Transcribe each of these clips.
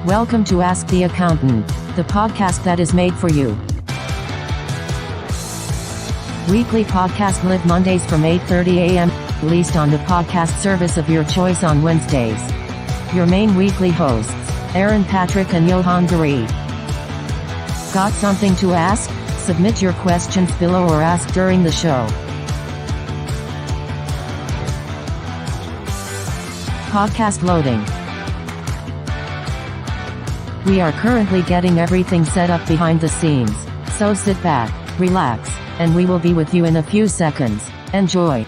Welcome to Ask the Accountant, the podcast that is made for you. Weekly podcast live Mondays from 8:30 a.m., released on the podcast service of your choice on Wednesdays. Your main weekly hosts, Aaron, Patrick, and Johann. Got something to ask? Submit your questions below or ask during the show. Podcast loading. We are currently getting everything set up behind the scenes, so sit back, relax, and we will be with you in a few seconds. Enjoy.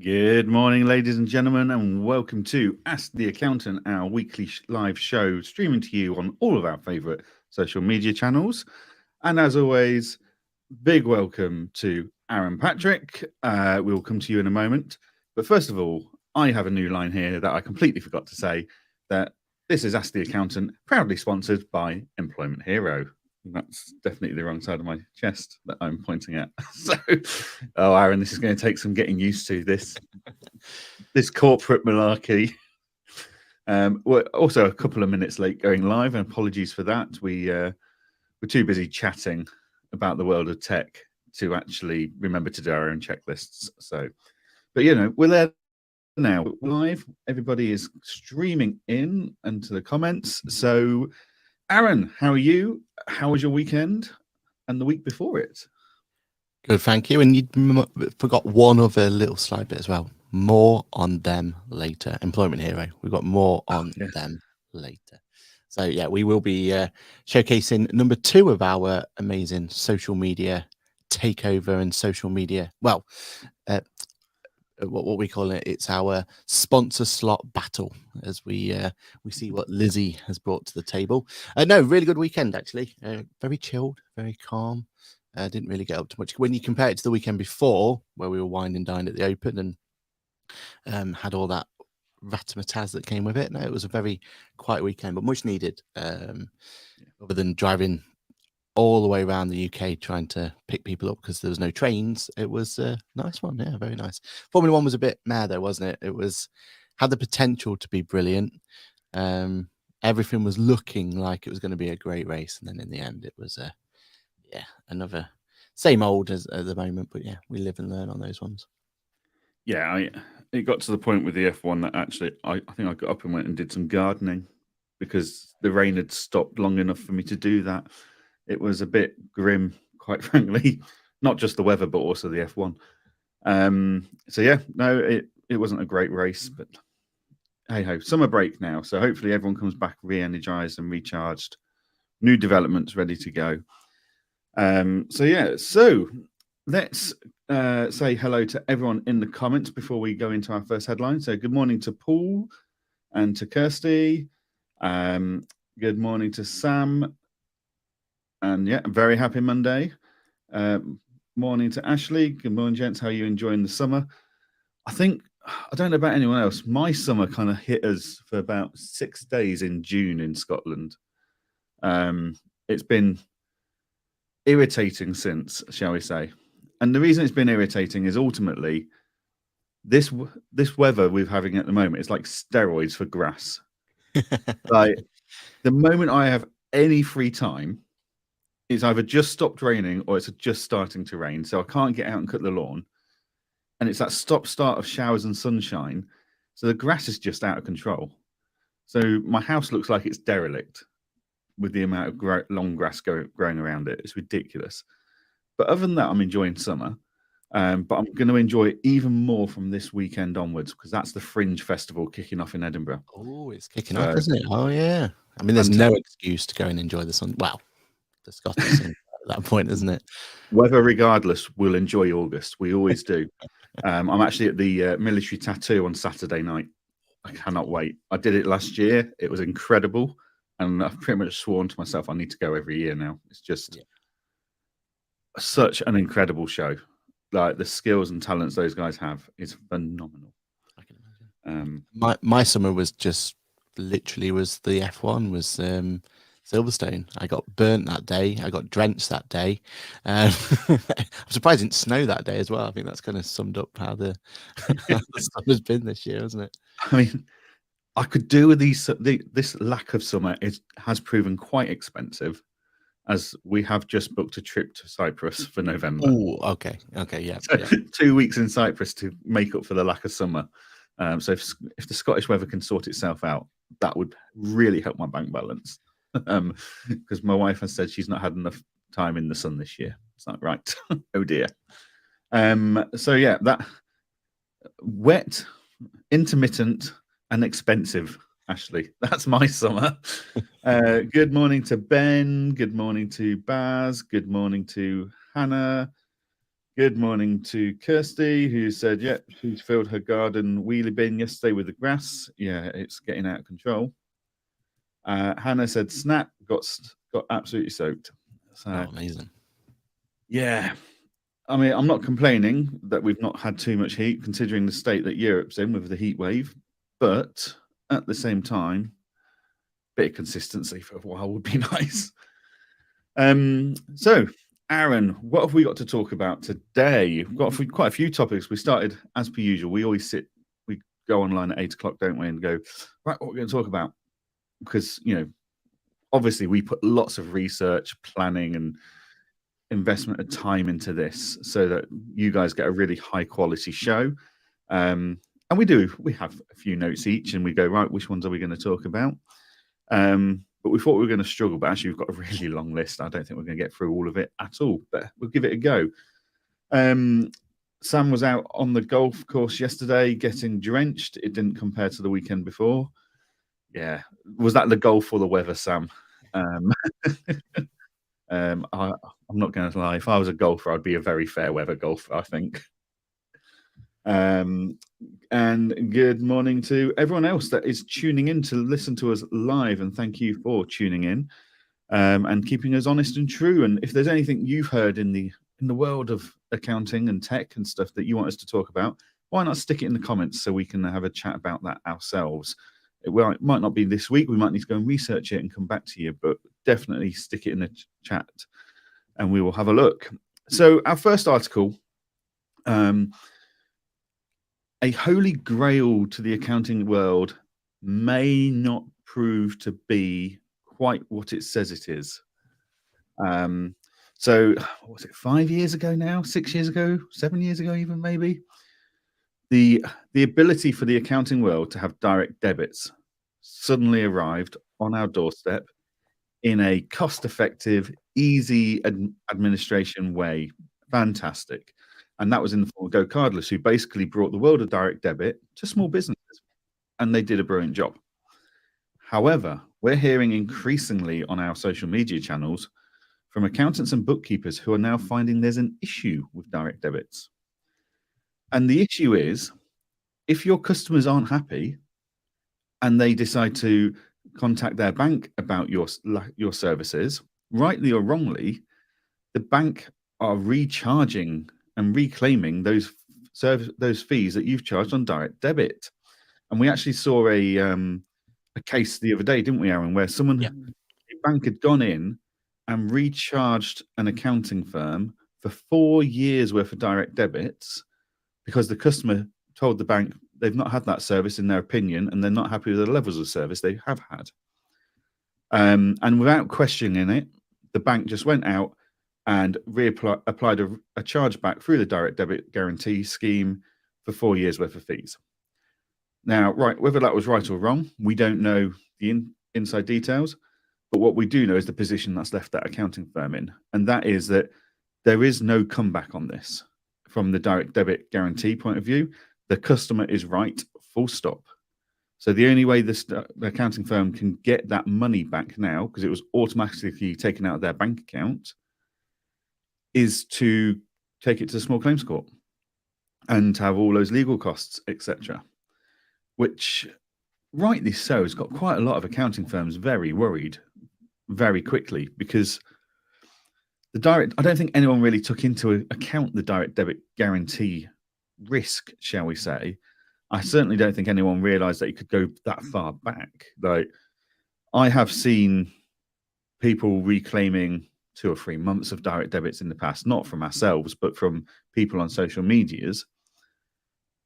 Good morning, ladies and gentlemen, and welcome to Ask the Accountant, our weekly live show, streaming to you on all of our favourite social media channels. And as always, big welcome to Aaron, Patrick. We'll come to you in a moment. But first of all, I have a new line here that I completely forgot to say, that this is Ask the Accountant, proudly sponsored by Employment Hero. That's definitely the wrong side of my chest that I'm pointing at. So, Aaron, this is going to take some getting used to, this corporate malarkey. We're also a couple of minutes late going live, and apologies for that. We're too busy chatting about the world of tech to actually remember to do our own checklists. So, but we're there now, live. Everybody is streaming in and to the comments. So, Aaron, how are you? How was your weekend and the week before it? Good, thank you. And you forgot one other little slide bit as well. More on them later. Employment Hero. We've got more on them later. So yeah, we will be showcasing number 2 of our amazing social media takeover and social media. Well, what we call it, it's our sponsor slot battle as we see what Lizzie has brought to the table. No, really good weekend actually. Very chilled, very calm. Didn't really get up too much when you compare it to the weekend before, where we were wine and dined at the Open and had all that razzmatazz that came with it. No, it was a very quiet weekend, but much needed. Other than driving all the way around the UK trying to pick people up because there was no trains. It was a nice one. Yeah, very nice. Formula One was a bit mad though, wasn't it? It had the potential to be brilliant. Everything was looking like it was going to be a great race. And then in the end, it was another same old as at the moment. But yeah, we live and learn on those ones. Yeah, it got to the point with the F1 that actually I think I got up and went and did some gardening because the rain had stopped long enough for me to do that. It was a bit grim, quite frankly, not just the weather, but also the F1. So yeah, no, it wasn't a great race, but hey ho, summer break now. So hopefully everyone comes back re-energized and recharged, new developments ready to go. So let's say hello to everyone in the comments before we go into our first headline. So good morning to Paul and to Kirsty. Good morning to Sam. And yeah, very happy Monday. Morning to Ashley. Good morning, gents. How are you enjoying the summer? I don't know about anyone else. My summer kind of hit us for about 6 days in June in Scotland. It's been irritating since, shall we say. And the reason it's been irritating is ultimately this weather we're having at the moment is like steroids for grass. Like the moment I have any free time, it's either just stopped raining or it's just starting to rain. So I can't get out and cut the lawn. And it's that stop-start of showers and sunshine. So the grass is just out of control. So my house looks like it's derelict with the amount of long grass growing around it. It's ridiculous. But other than that, I'm enjoying summer. But I'm going to enjoy it even more from this weekend onwards because that's the Fringe Festival kicking off in Edinburgh. Oh, it's kicking off, isn't it? Oh, yeah. I mean, there's no excuse to go and enjoy the sun. Wow. The Scottish at that point, isn't it? Weather regardless, we'll enjoy August. We always do. I'm actually at the military tattoo on Saturday night. I cannot wait. I did it last year. It was incredible. And I've pretty much sworn to myself I need to go every year now. It's just such an incredible show. Like the skills and talents those guys have is phenomenal. I can imagine. My summer was just literally was the F1 was Silverstone. I got burnt that day. I got drenched that day. I'm surprised it didn't snow that day as well. I think that's kind of summed up how the, how the sun has been this year, hasn't it? I mean, I could do with this lack of summer. It has proven quite expensive, as we have just booked a trip to Cyprus for November. Oh, okay, yeah, So yeah. 2 weeks in Cyprus to make up for the lack of summer. So if the Scottish weather can sort itself out, that would really help my bank balance. Because my wife has said she's not had enough time in the sun this year. It's not right. Oh dear. So yeah, that wet, intermittent, and expensive. Ashley, that's my summer. Good morning to Ben. Good morning to Baz. Good morning to Hannah. Good morning to Kirsty, who said, yep, she's filled her garden wheelie bin yesterday with the grass. Yeah, it's getting out of control. Hannah said, snap, got absolutely soaked. So, amazing. Yeah. I mean, I'm not complaining that we've not had too much heat, considering the state that Europe's in with the heat wave. But at the same time, a bit of consistency for a while would be nice. So, Aaron, what have we got to talk about today? We've got quite a few topics. We started, as per usual, we go online at 8 o'clock, don't we, and go, right, what are we going to talk about? Because, obviously we put lots of research, planning, and investment of time into this so that you guys get a really high quality show. And we have a few notes each, and we go, right, which ones are we going to talk about? But we thought we were going to struggle, but actually we've got a really long list. I don't think we're going to get through all of it at all, but we'll give it a go. Sam was out on the golf course yesterday getting drenched. It didn't compare to the weekend before. Yeah. Was that the golf or the weather, Sam? I'm not going to lie. If I was a golfer, I'd be a very fair weather golfer, I think. And good morning to everyone else that is tuning in to listen to us live, and thank you for tuning in and keeping us honest and true. And if there's anything you've heard in the world of accounting and tech and stuff that you want us to talk about, why not stick it in the comments so we can have a chat about that ourselves? It might not be this week. We might need to go and research it and come back to you, but definitely stick it in the chat and we will have a look. So our first article, a holy grail to the accounting world may not prove to be quite what it says it is. So what was it, 5 years ago now, 6 years ago, 7 years ago, even maybe? The ability for the accounting world to have direct debits suddenly arrived on our doorstep in a cost-effective, easy administration way. Fantastic. And that was in the form of Go Cardless, who basically brought the world of direct debit to small businesses, and they did a brilliant job. However, we're hearing increasingly on our social media channels from accountants and bookkeepers who are now finding there's an issue with direct debits. And the issue is, if your customers aren't happy and they decide to contact their bank about your services, rightly or wrongly, the bank are recharging and reclaiming those fees that you've charged on direct debit. And we actually saw a case the other day, didn't we, Aaron, where a bank had gone in and recharged an accounting firm for 4 years worth of direct debits because the customer told the bank they've not had that service in their opinion, and they're not happy with the levels of service they have had. And without questioning it, the bank just went out and applied a chargeback through the direct debit guarantee scheme for 4 years worth of fees. Now, right, whether that was right or wrong, we don't know the inside details, but what we do know is the position that's left that accounting firm in, and that is that there is no comeback on this. From the direct debit guarantee point of view, the customer is right, full stop. So the only way the accounting firm can get that money back now, because it was automatically taken out of their bank account, is to take it to the small claims court and have all those legal costs, etc. Which, rightly so, has got quite a lot of accounting firms very worried very quickly, because I don't think anyone really took into account the direct debit guarantee risk, shall we say. I certainly don't think anyone realized that it could go that far back. Like, I have seen people reclaiming 2 or 3 months of direct debits in the past, not from ourselves, but from people on social medias.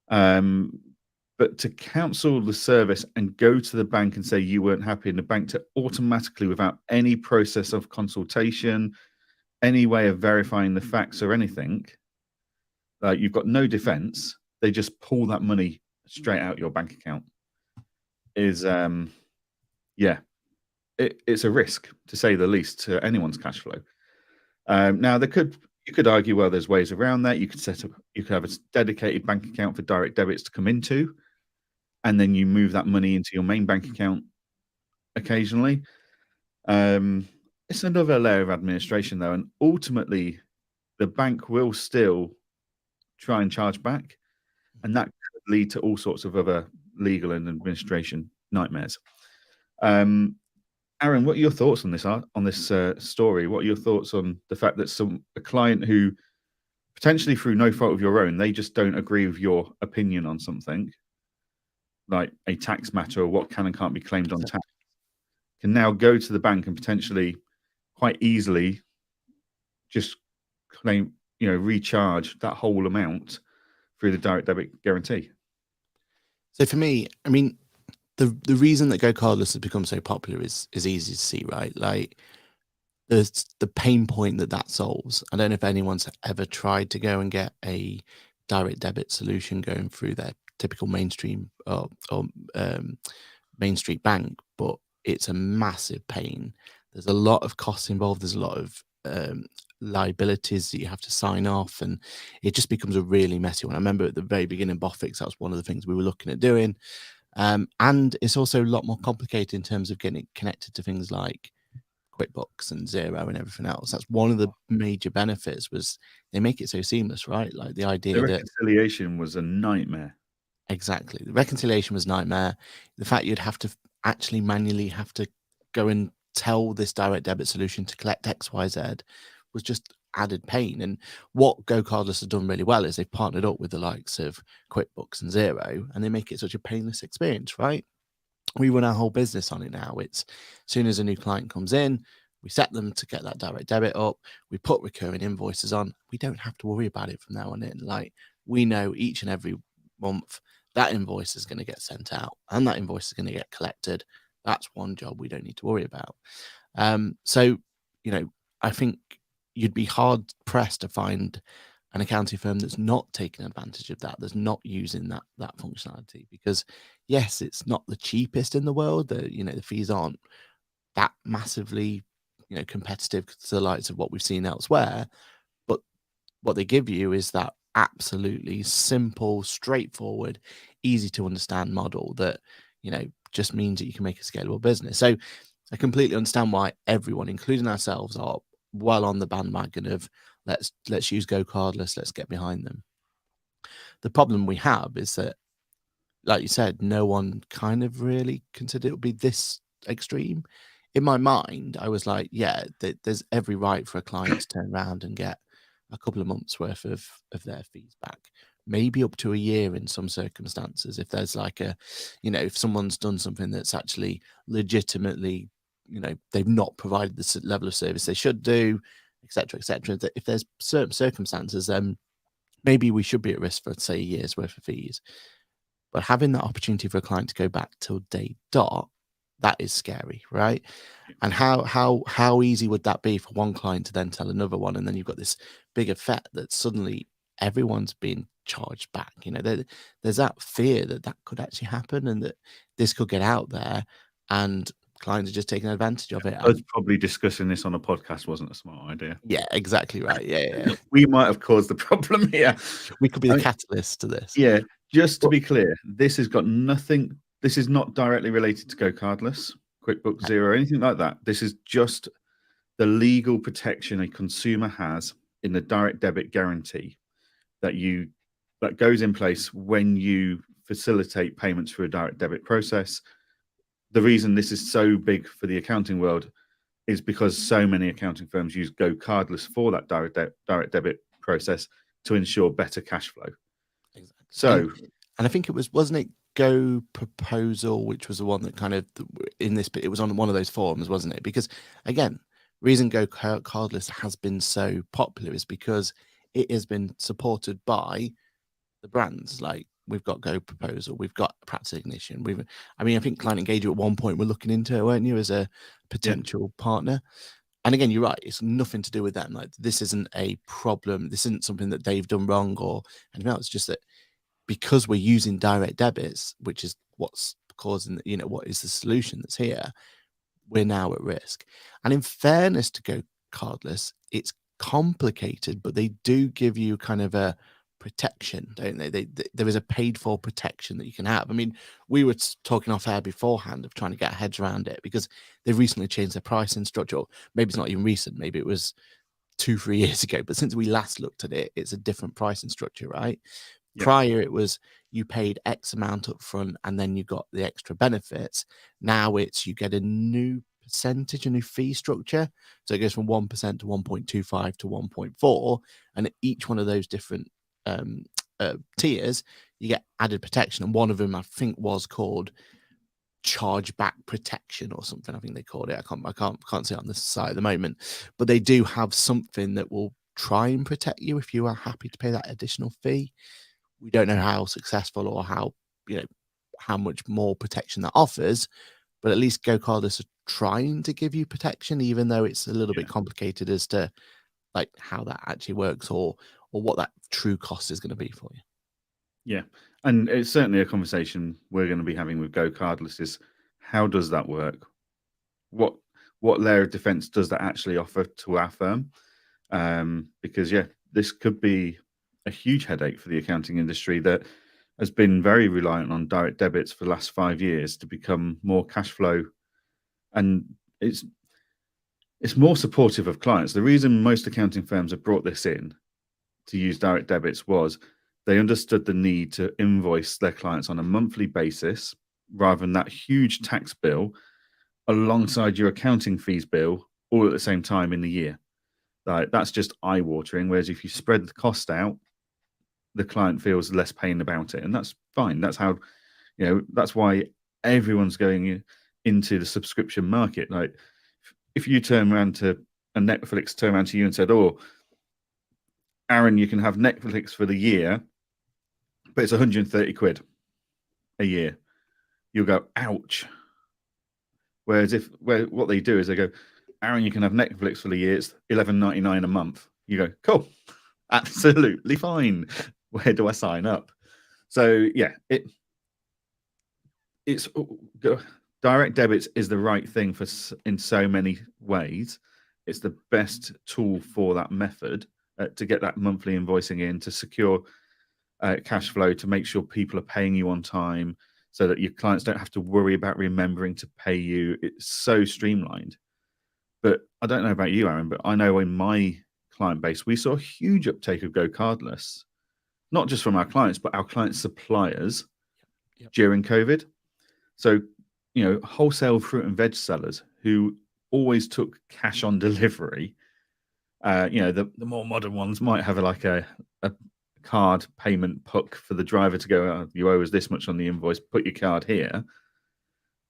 But to cancel the service and go to the bank and say you weren't happy, and the bank to automatically, without any process of consultation, any way of verifying the facts or anything, you've got no defense, they just pull that money straight out your bank account, is it's a risk, to say the least, to anyone's cash flow. Now you could argue, well, there's ways around that. You could have a dedicated bank account for direct debits to come into, and then you move that money into your main bank account occasionally. It's another layer of administration, though, and ultimately the bank will still try and charge back, and that could lead to all sorts of other legal and administration nightmares. Aaron, what are your thoughts on this story? What are your thoughts on the fact that a client who, potentially through no fault of your own, they just don't agree with your opinion on something, like a tax matter or what can and can't be claimed on tax, can now go to the bank and potentially quite easily just claim, recharge that whole amount through the direct debit guarantee? So for me, I mean, the reason that Go Cardless has become so popular is easy to see, right? Like, there's the pain point that solves. I don't know if anyone's ever tried to go and get a direct debit solution going through their typical mainstream or Main Street bank, but it's a massive pain. There's a lot of costs involved. There's a lot of liabilities that you have to sign off, and it just becomes a really messy one. I remember at the very beginning, Bofix, that was one of the things we were looking at doing. And it's also a lot more complicated in terms of getting it connected to things like QuickBooks and Xero and everything else. That's one of the major benefits, was they make it so seamless, right? Like the idea The that reconciliation was a nightmare. Exactly. The reconciliation was a nightmare. The fact you'd have to actually manually have to go and tell this direct debit solution to collect XYZ was just added pain. And what Go Cardless has done really well is they've partnered up with the likes of QuickBooks and Xero, and they make it such a painless experience, right? We run our whole business on it now. It's as soon as a new client comes in, we set them to get that direct debit up, we put recurring invoices on. We don't have to worry about it from now on in. Like, we know each and every month that invoice is going to get sent out and that invoice is going to get collected. That's one job we don't need to worry about. So, I think you'd be hard pressed to find an accounting firm that's not taking advantage of that, that's not using that functionality, because yes, it's not the cheapest in the world. The fees aren't that massively, competitive to the likes of what we've seen elsewhere. But what they give you is that absolutely simple, straightforward, easy to understand model that, just means that you can make a scalable business. So I completely understand why everyone, including ourselves, are well on the bandwagon of let's use Go Cardless, let's get behind them. The problem we have is that, like you said, no one kind of really considered it would be this extreme. In my mind, I was like, yeah, there's every right for a client to turn around and get a couple of months worth of their fees back, maybe up to a year in some circumstances. If there's like if someone's done something that's actually legitimately, they've not provided the level of service they should do, etc., etc. If there's certain circumstances, then maybe we should be at risk for, say, a year's worth of fees. But having that opportunity for a client to go back till day dot, that is scary, right? And how easy would that be for one client to then tell another one, and then you've got this big effect that suddenly everyone's being charged back. There's that fear that could actually happen, and that this could get out there, and clients are just taking advantage of it. Us probably discussing this on a podcast wasn't a smart idea. Yeah, exactly right. Yeah. We might have caused the problem here. We could be the catalyst to this. Yeah, just to be clear, this has got nothing. This is not directly related to Go Cardless, QuickBooks Xero, anything like that. This is just the legal protection a consumer has in the direct debit guarantee that goes in place when you facilitate payments through a direct debit process. The reason this is so big for the accounting world is because so many accounting firms use Go Cardless for that direct debit process to ensure better cash flow. Exactly. So, and I think wasn't it Go Proposal, which was the one that kind of in this, it was on one of those forums, wasn't it? Because again, reason Go Cardless has been so popular is because it has been supported by the brands. Like we've got Go Proposal, we've got Practice Ignition. I think Client Engagement at one point we're looking into it, weren't you, as a potential partner? And again, you're right, it's nothing to do with them. Like this isn't a problem. This isn't something that they've done wrong or anything else. It's just that because we're using direct debits, which is what's causing, what is the solution that's here, we're now at risk. And in fairness to Go Cardless, it's complicated, but they do give you kind of a protection, don't they? There is a paid for protection that you can have. I mean, we were talking off air beforehand of trying to get our heads around it because they've recently changed their pricing structure. Maybe it's not even recent, maybe it was 2-3 years ago, but since we last looked at it, it's a different pricing structure, right? Yep. Prior it was you paid X amount up front and then you got the extra benefits. Now it's you get a new percentage, a new fee structure. So it goes from 1% to 1.25 to 1.4, and at each one of those different tiers you get added protection, and one of them I think was called chargeback protection or something. I think they called it. I can't see it on this site at the moment, but they do have something that will try and protect you if you are happy to pay that additional fee. We don't know how successful or how much more protection that offers, but at least Go Cardless are trying to give you protection, even though it's a little bit complicated as to like how that actually works or what that true cost is going to be for you. Yeah, and it's certainly a conversation we're going to be having with Go Cardless is how does that work? What layer of defense does that actually offer to our firm? Because this could be a huge headache for the accounting industry that has been very reliant on direct debits for the last 5 years to become more cash flow, and it's more supportive of clients. The reason most accounting firms have brought this in to use direct debits was they understood the need to invoice their clients on a monthly basis rather than that huge tax bill alongside your accounting fees bill all at the same time in the year. Like, that's just eye-watering, whereas if you spread the cost out, the client feels less pain about it, and that's fine. That's how, that's why everyone's going into the subscription market. Like, if you turn around to a Netflix, turn around to you and said, "Oh, Aaron, you can have Netflix for the year, but it's 130 quid a year," you'll go, "Ouch." Whereas what they do is they go, "Aaron, you can have Netflix for the year, it's $11.99 a month." You go, "Cool, absolutely fine. Where do I sign up?" So it's direct debits is the right thing in so many ways. It's the best tool for that method to get that monthly invoicing in, to secure cash flow, to make sure people are paying you on time so that your clients don't have to worry about remembering to pay you. It's so streamlined. But I don't know about you, Aaron, but I know in my client base, we saw a huge uptake of Go Cardless, not just from our clients, but our client suppliers during COVID. So, wholesale fruit and veg sellers who always took cash on delivery, the more modern ones might have a card payment puck for the driver to go, "Oh, you owe us this much on the invoice, put your card here."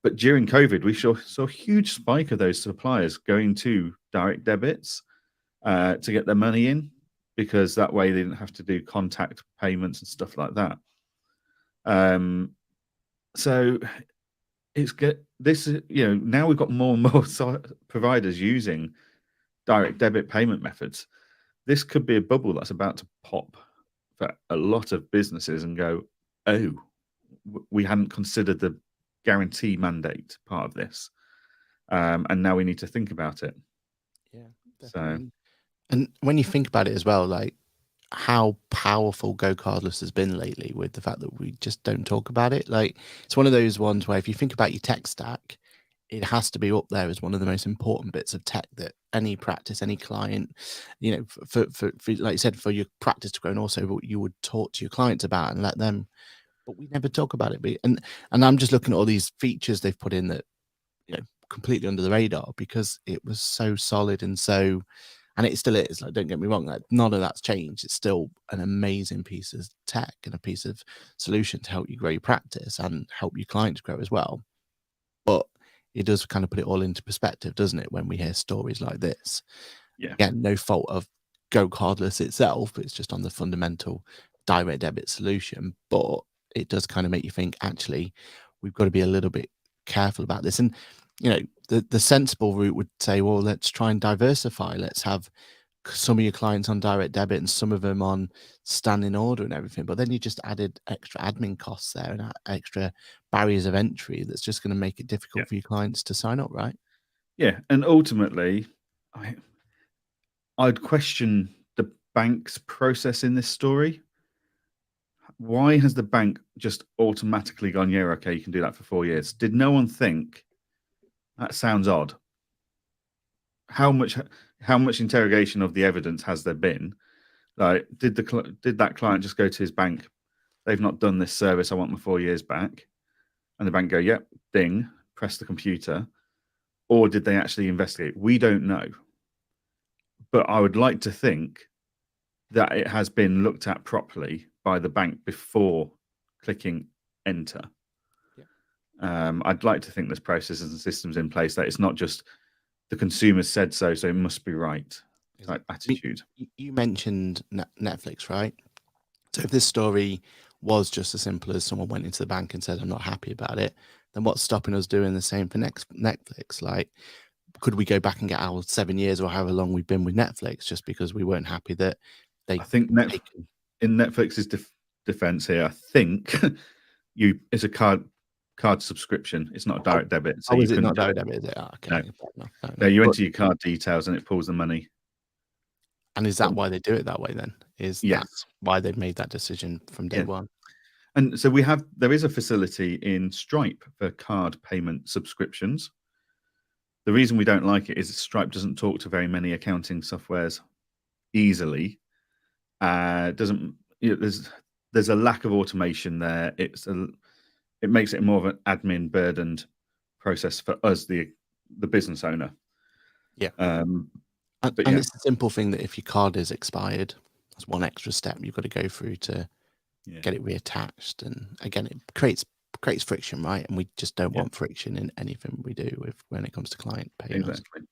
But during COVID, we saw a huge spike of those suppliers going to direct debits to get their money in, because that way they didn't have to do contact payments and stuff like that. So it's good. This, now we've got more and more providers using direct debit payment methods. This could be a bubble that's about to pop for a lot of businesses and go, "Oh, we hadn't considered the guarantee mandate part of this, and now we need to think about it." Yeah, definitely. And when you think about it as well, like how powerful Go Cardless has been lately, with the fact that we just don't talk about it. Like, it's one of those ones where if you think about your tech stack, it has to be up there as one of the most important bits of tech that any practice, any client, for like you said, for your practice to grow, and also what you would talk to your clients about and let them. But we never talk about it. And I'm just looking at all these features they've put in that, completely under the radar, because it was so solid and so. And it still is. Like, don't get me wrong, like, none of that's changed. It's still an amazing piece of tech and a piece of solution to help you grow your practice and help your clients grow as well. But it does kind of put it all into perspective, doesn't it, when we hear stories like this? Yeah. Again, no fault of Go Cardless itself, it's just on the fundamental direct debit solution, but it does kind of make you think, actually, we've got to be a little bit careful about this. And, you know, the sensible route would say, well, let's try and diversify. Let's have some of your clients on direct debit and some of them on standing order and everything. But then you just added extra admin costs there and extra barriers of entry that's just going to make it difficult for your clients to sign up, right? Yeah. And ultimately, I'd question the bank's process in this story. Why has the bank just automatically gone, yeah, okay, you can do that for 4 years? Did no one think that sounds odd? How much interrogation of the evidence has there been? Like, did that client just go to his bank? They've not done this service. I want my 4 years back. And the bank go, yep, ding, press the computer. Or did they actually investigate? We don't know. But I would like to think that it has been looked at properly by the bank before clicking enter. I'd like to think there's processes and systems in place that it's not just the consumer said so it must be right. Like attitude. You mentioned Netflix, right? So if this story was just as simple as someone went into the bank and said, I'm not happy about it, then what's stopping us doing the same for Netflix? Like, could we go back and get our 7 years or however long we've been with Netflix just because we weren't happy that they... I think in Netflix's defense here, I think it's a card subscription. It's not a direct debit. So is it not direct debit? Is it? Oh, okay. No, you enter your card details and it pulls the money. And is that why they do it that way then? Yes. That why they've made that decision from day one? And so there is a facility in Stripe for card payment subscriptions. The reason we don't like it is Stripe doesn't talk to very many accounting softwares easily. There's a lack of automation there. It makes it more of an admin burdened process for us, the business owner. Yeah. But it's a simple thing that if your card is expired, that's one extra step you've got to go through to get it reattached. And again, it creates friction, right? And we just don't want friction in anything we do when it comes to client payments. Exactly.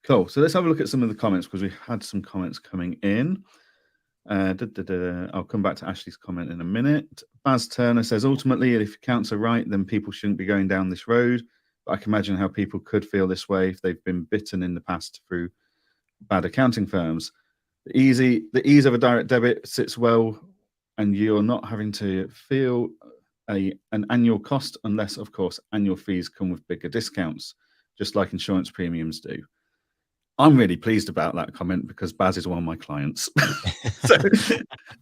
Cool. So let's have a look at some of the comments because we've had some comments coming in. I'll come back to Ashley's comment in a minute. Baz Turner says, ultimately, if accounts are right, then people shouldn't be going down this road. But I can imagine how people could feel this way if they've been bitten in the past through bad accounting firms. The ease of a direct debit sits well, and you're not having to feel an annual cost unless, of course, annual fees come with bigger discounts, just like insurance premiums do. I'm really pleased about that comment because Baz is one of my clients. So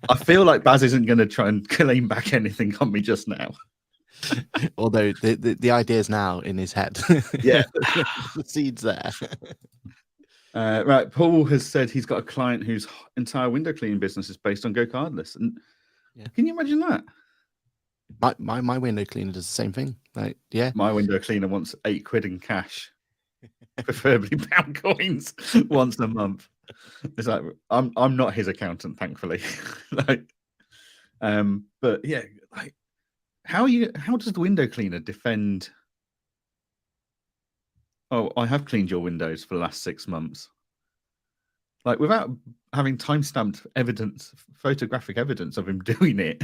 I feel like Baz isn't going to try and claim back anything on me just now. Although the idea is now in his head. Yeah. The seed's there. Right. Paul has said he's got a client whose entire window cleaning business is based on Go Cardless. And can you imagine that? My window cleaner does the same thing. Like, my window cleaner wants £8 in cash, preferably pound coins, once a month. It's like I'm not his accountant, thankfully. But yeah, like how does the window cleaner defend? Oh, I have cleaned your windows for the last 6 months. Like without having timestamped evidence, photographic evidence of him doing it.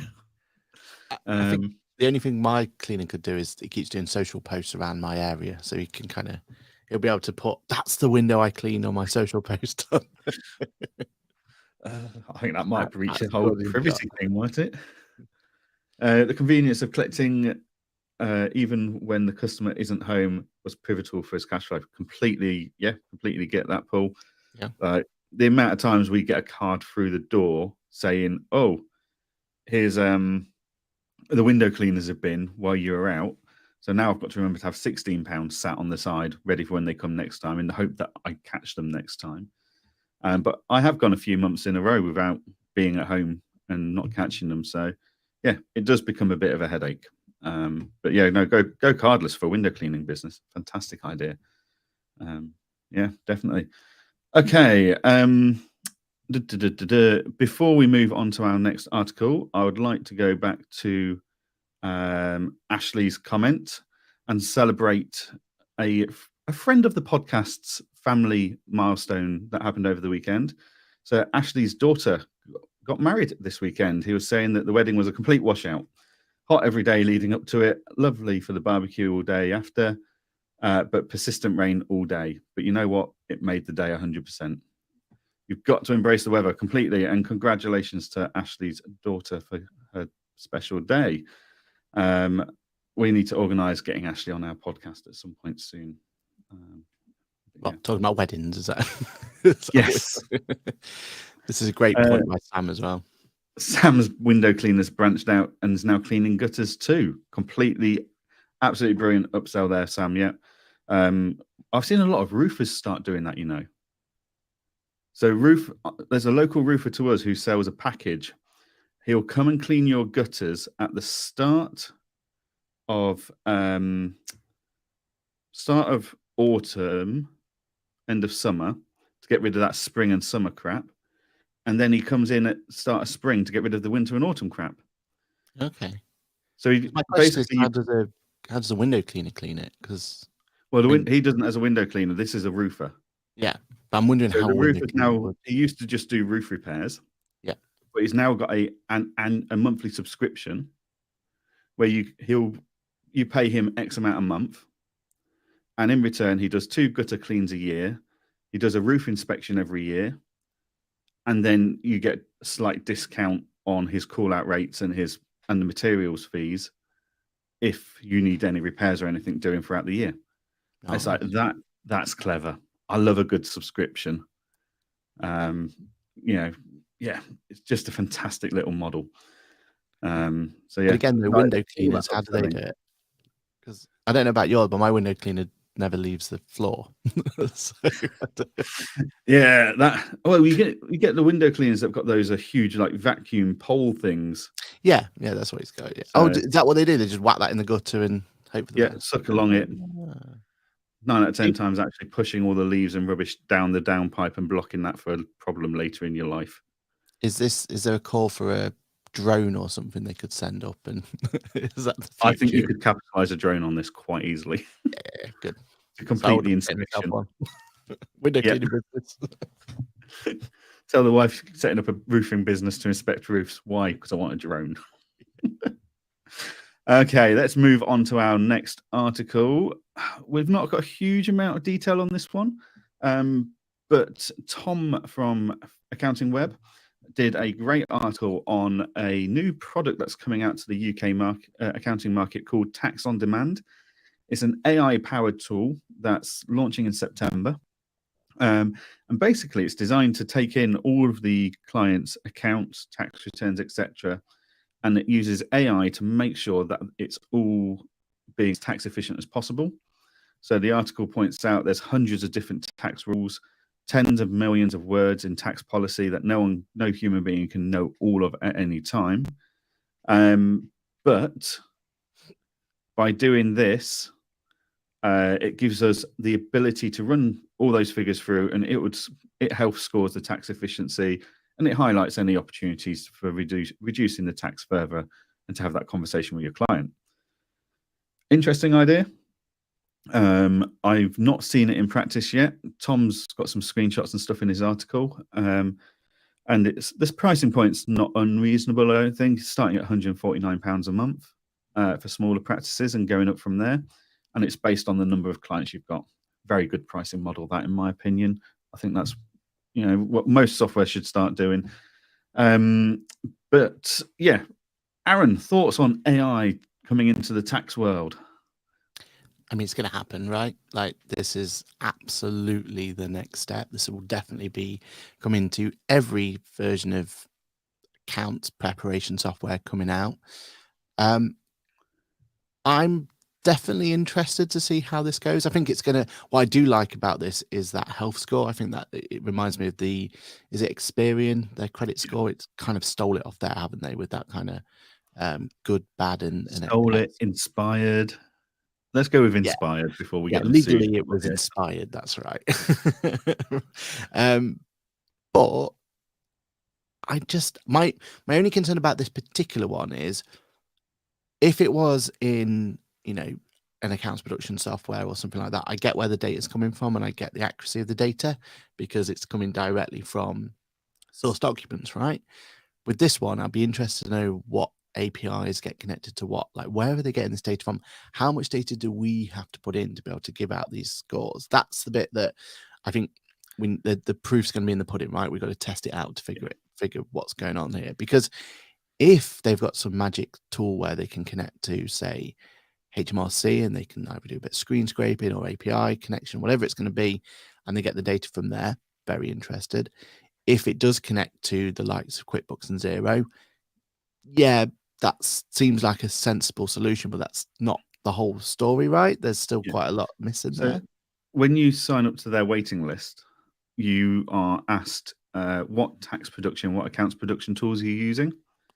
I think the only thing my cleaner could do is he keeps doing social posts around my area, so he can he'll be able to put that's the window I cleaned on my social post. I think that might breach the whole privacy thing, might it? The convenience of collecting even when the customer isn't home was pivotal for his cash flow. Completely get that, Paul. Yeah. The amount of times we get a card through the door saying, "Oh, here's the window cleaners have been while you were out. So now I've got to remember to have £16 sat on the side ready for when they come next time in the hope that I catch them next time." But I have gone a few months in a row without being at home and not catching them. So yeah, it does become a bit of a headache. But yeah, no, go cardless for window cleaning business. Fantastic idea. Yeah, definitely. Okay. Before we move on to our next article, I would like to go back to Ashley's comment and celebrate a friend of the podcast's family milestone that happened over the weekend. So Ashley's daughter got married this weekend. He was saying that the wedding was a complete washout. Hot every day leading up to it. Lovely for the barbecue all day after, but persistent rain all day. But you know what? It made the day 100%. You've got to embrace the weather completely. And congratulations to Ashley's daughter for her special day. We need to organise getting Ashley on our podcast at some point soon. Talking about weddings, is that? Yes. This is a great point by Sam as well. Sam's window cleaners branched out and is now cleaning gutters too. Completely, absolutely brilliant upsell there, Sam. Yeah. I've seen a lot of roofers start doing that, you know. So there's a local roofer to us who sells a package. He'll come and clean your gutters at the start of autumn, end of summer, to get rid of that spring and summer crap. And then he comes in at start of spring to get rid of the winter and autumn crap. Okay. So my question is, how does a window cleaner clean it? Because he doesn't as a window cleaner. This is a roofer. Yeah, but I'm wondering how the roofer now. He used to just do roof repairs. Yeah, but he's now got a monthly subscription where you pay him X amount a month, and in return he does 2 gutter cleans a year. He does a roof inspection every year. And then you get a slight discount on his call-out rates and the materials fees if you need any repairs or anything doing throughout the year. It's like that. That's clever. I love a good subscription. It's just a fantastic little model. So yeah. But again, the window cleaners, how do they do it? Because I don't know about yours, but my window cleaner never leaves the floor. Yeah, you get the window cleaners that've got those huge like vacuum pole things. Yeah, that's what it's got. Yeah. Is that what they do? They just whack that in the gutter and hope for the best? Suck along it. 9 out of 10 times actually pushing all the leaves and rubbish down the downpipe and blocking that for a problem later in your life. Is there a call for a drone or something they could send up? And is that I think you could capitalize a drone on this quite easily. Yeah, good. To complete the inspection. Window cleaning business. Tell the wife setting up a roofing business to inspect roofs. Why? Because I want a drone. Okay, let's move on to our next article. We've not got a huge amount of detail on this one, but Tom from Accounting Web did a great article on a new product that's coming out to the UK accounting market called Tax on Demand. It's an AI-powered tool that's launching in September. And basically, it's designed to take in all of the clients' accounts, tax returns, etc., and it uses AI to make sure that it's all being as tax efficient as possible. So the article points out there's hundreds of different tax rules, tens of millions of words in tax policy that no human being can know all of at any time. But by doing this, it gives us the ability to run all those figures through, and it health scores the tax efficiency, and it highlights any opportunities for reducing the tax further, and to have that conversation with your client. Interesting idea. I've not seen it in practice yet. Tom's got some screenshots and stuff in his article, and this pricing point's not unreasonable. I don't think, starting at £149 a month for smaller practices and going up from there. And it's based on the number of clients you've got. Very good pricing model, that, in my opinion. I think that's what most software should start doing. But yeah, Aaron, thoughts on AI coming into the tax world? I mean, it's going to happen, right? Like, this is absolutely the next step. This will definitely be coming to every version of accounts preparation software coming out. I'm definitely interested to see how this goes. I think it's going to, what I do like about this is that health score. I think that it reminds me of is it Experian, their credit score? It's kind of stole it off there, haven't they, with that kind of good, bad, and stole it, inspired. Let's go with inspired before we get legally it was inspired. That's right. But I just my only concern about this particular one is if it was in an accounts production software or something like that, I get where the data is coming from and I get the accuracy of the data because it's coming directly from source documents, right? With this one, I'd be interested to know what APIs get connected to what, like where are they getting this data from? How much data do we have to put in to be able to give out these scores? That's the bit that I think the proof's going to be in the pudding, right? We've got to test it out to figure what's going on here. Because if they've got some magic tool where they can connect to, say, HMRC, and they can either do a bit of screen scraping or API connection, whatever it's going to be, and they get the data from there, very interested. If it does connect to the likes of QuickBooks and Xero, yeah, that seems like a sensible solution, but that's not the whole story, right? There's still quite a lot missing there. When you sign up to their waiting list, you are asked what tax production, what accounts production tools are you using?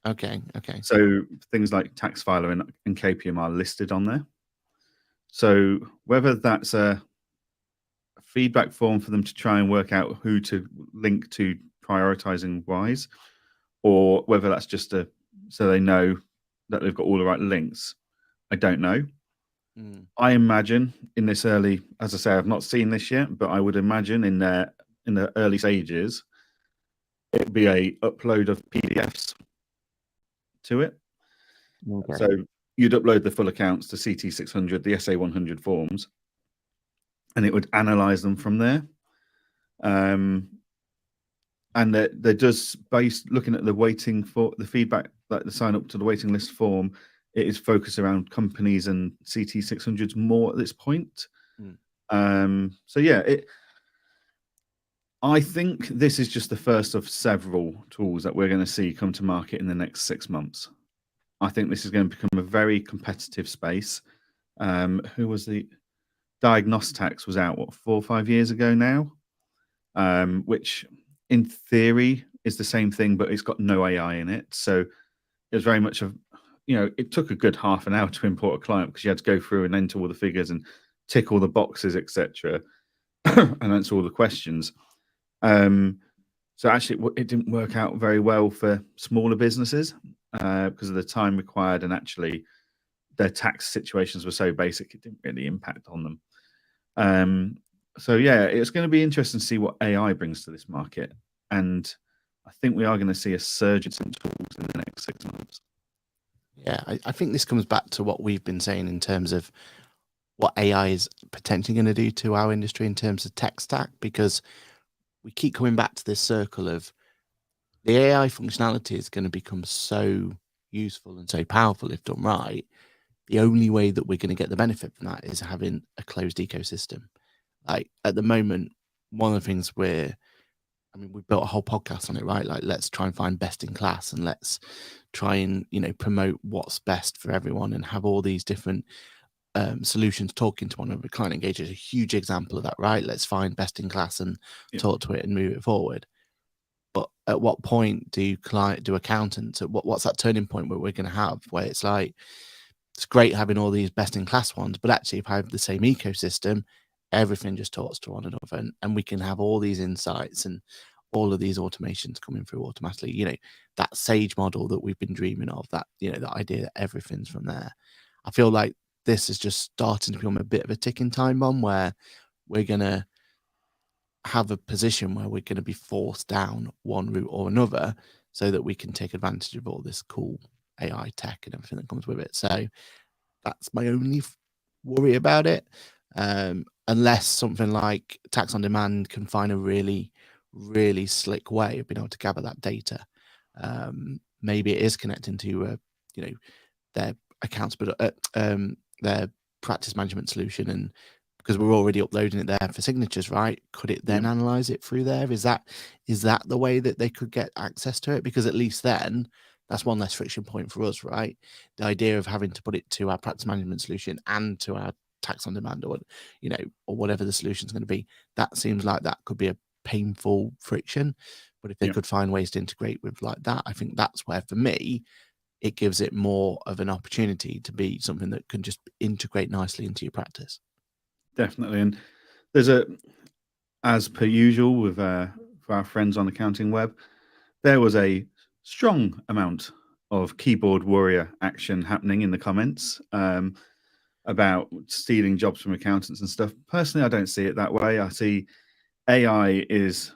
Okay. So things like tax filer and KPM are listed on there. So whether that's a feedback form for them to try and work out who to link to prioritizing wise, or whether that's just so they know that they've got all the right links, I don't know. I imagine in this early, as I say, I've not seen this yet, but I would imagine in the early stages, it'd be a upload of PDFs to it. Okay. So you'd upload the full accounts to CT600, the SA100 forms, and it would analyze them from there. And there does, based looking at the waiting for the feedback, like the sign up to the waiting list form, it is focused around companies and CT600s more at this point. So yeah, I think this is just the first of several tools that we're going to see come to market in the next 6 months. I think this is going to become a very competitive space. Who was the Diagnostax was out, 4 or 5 years ago now, which in theory is the same thing, but it's got no AI in it. So it was very much it took a good half an hour to import a client because you had to go through and enter all the figures and tick all the boxes, etc., and answer all the questions. So actually, it didn't work out very well for smaller businesses because of the time required, and actually their tax situations were so basic it didn't really impact on them. So yeah, it's going to be interesting to see what AI brings to this market, and I think we are going to see a surge in tools in the next 6 months. Yeah, I think this comes back to what we've been saying in terms of what AI is potentially going to do to our industry in terms of tech stack, because we keep coming back to this circle of the AI functionality is going to become so useful and so powerful if done right. The only way that we're going to get the benefit from that is having a closed ecosystem. Like at the moment, one of the things we built a whole podcast on it, right? Like, let's try and find best in class, and let's try and, promote what's best for everyone and have all these different solutions talking to one another. Client Engage is a huge example of that, right? Let's find best in class and talk to it and move it forward. But at what point do accountants, what's that turning point where we're going to have where it's like, it's great having all these best in class ones, but actually if I have the same ecosystem, everything just talks to one another, and we can have all these insights and all of these automations coming through automatically. That Sage model that we've been dreaming of, that that idea that everything's from there. I feel like this is just starting to become a bit of a ticking time bomb where we're going to have a position where we're going to be forced down one route or another so that we can take advantage of all this cool AI tech and everything that comes with it. So that's my only worry about it. Unless something like Tax on Demand can find a really, really slick way of being able to gather that data. Maybe it is connecting to, their accounts, but their practice management solution, and because we're already uploading it there for signatures, right? Could it then analyze it through there? Is that the way that they could get access to it? Because at least then that's one less friction point for us, right? The idea of having to put it to our practice management solution and to our Tax on Demand, or or whatever the solution is going to be, that seems like that could be a painful friction. But if they could find ways to integrate with like that, I think that's where, for me, it gives it more of an opportunity to be something that can just integrate nicely into your practice. Definitely. And there's as per usual with for our friends on Accounting Web, there was a strong amount of keyboard warrior action happening in the comments. about stealing jobs from accountants and stuff. Personally, I don't see it that way. I see AI it's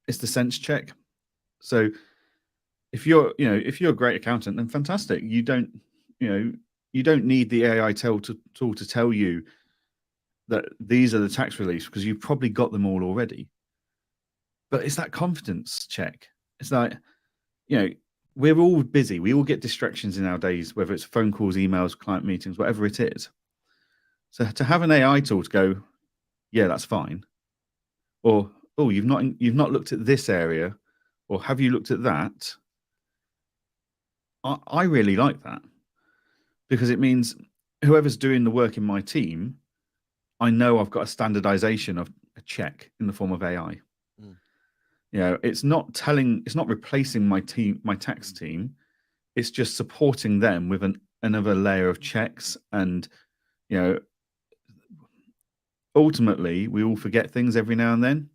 the sense check. So if you're a great accountant, then fantastic. You don't need the AI tool to tell you that these are the tax reliefs, because you've probably got them all already. But it's that confidence check. It's like, we're all busy. We all get distractions in our days, whether it's phone calls, emails, client meetings, whatever it is. So to have an AI tool to go, yeah, that's fine. Or, oh, you've not looked at this area, or have you looked at that? I really like that, because it means whoever's doing the work in my team, I know I've got a standardization of a check in the form of AI. It's not replacing my tax team. It's just supporting them with another layer of checks. And, ultimately we all forget things every now and then,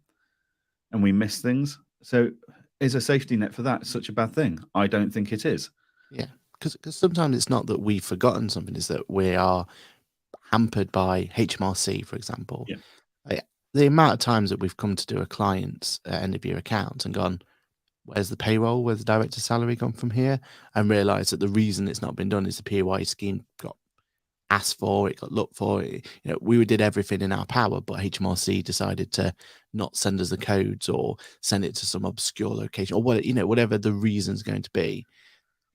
and we miss things. So is a safety net for that such a bad thing? I don't think it is. Yeah, because sometimes it's not that we've forgotten something, it's that we are hampered by HMRC, for example. Yeah. The amount of times that we've come to do a client's end of year account and gone, where's the payroll? Where's the director's salary gone from here? And realised that the reason it's not been done is the PAYE scheme got asked for, it got looked for. We did everything in our power, but HMRC decided to not send us the codes or send it to some obscure location, or whatever the reason's going to be.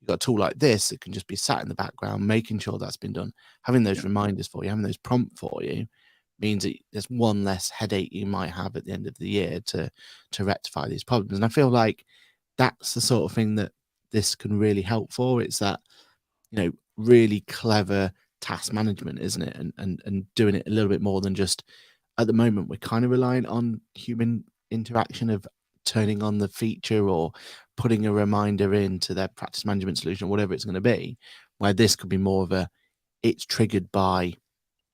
You've got a tool like this that can just be sat in the background, making sure that's been done, having those reminders for you, having those prompts for you, means that there's one less headache you might have at the end of the year to rectify these problems. And I feel like that's the sort of thing that this can really help for. It's that, really clever task management, isn't it? And doing it a little bit more than just, at the moment, we're kind of reliant on human interaction of turning on the feature or putting a reminder into their practice management solution, whatever it's going to be, where this could be more of it's triggered by